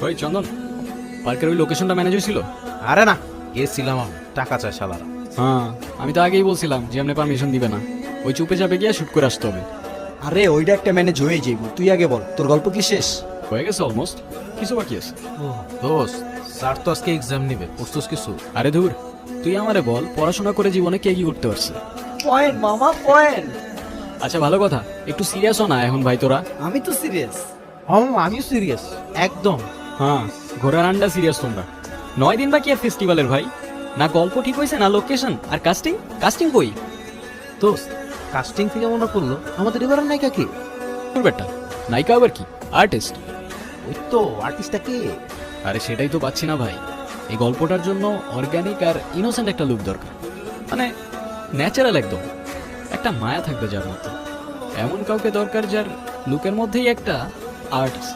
ওই চন্দন, পার্কের ওই লোকেশনটা ম্যানেজ হয়েছিল? আরে না, গেছিলাম আমি, টাকা চায় শালারা। হ্যাঁ, আমি তো আগেই বলছিলাম যে আপনি পারমিশন দিবে না, ওই চুপে চাপে গিয়ে শুট করে আসতে হবে। আরে ওইটা একটা ম্যানেজ হয়ে যাইব, তুই আগে বল তোর গল্প কি শেষ? হয়ে গেছে অলমোস্ট, কিছু বাকি আছে। দোস্ত, স্যার তো আজকে এক্সাম নিবে, পড়ছস কিছু? আরে ধুর, তুই আমারে বল পড়াশোনা করে জীবনে কে কি করতে পারছে? পয়েন্ট মামা পয়েন্ট। আচ্ছা ভালো কথা, একটু সিরিয়াস হ না এখন ভাই তোরা। আমি তো সিরিয়াস। আমিও সিরিয়াস একদম। হ্যাঁ, ঘোড়ার আন্ডা সিরিয়াস তোমরা। 9 দিন বাকি আর ফেস্টিভ্যালের ভাই। না গল্প ঠিক হয়েছে, না লোকেশন, আর কাস্টিং। কাস্টিং কই? দোস্ত, কাস্টিং থেকে মনে পড়লো আমাদের এবারের নায়িকা কে? তোর বেটা নায়িকা আবার কি? আর্টিস্ট। ওই তো আর্টিস্টটা কে? আরে সেটাই তো পাচ্ছি না ভাই। এই গল্পটার জন্য অর্গানিক আর ইনোসেন্ট একটা লুক দরকার, মানে ন্যাচারাল একদম। একটা মায়া থাকবে যার মধ্যে, এমন কাউকে দরকার যার লুকের মধ্যেই একটা আর্ট আছে।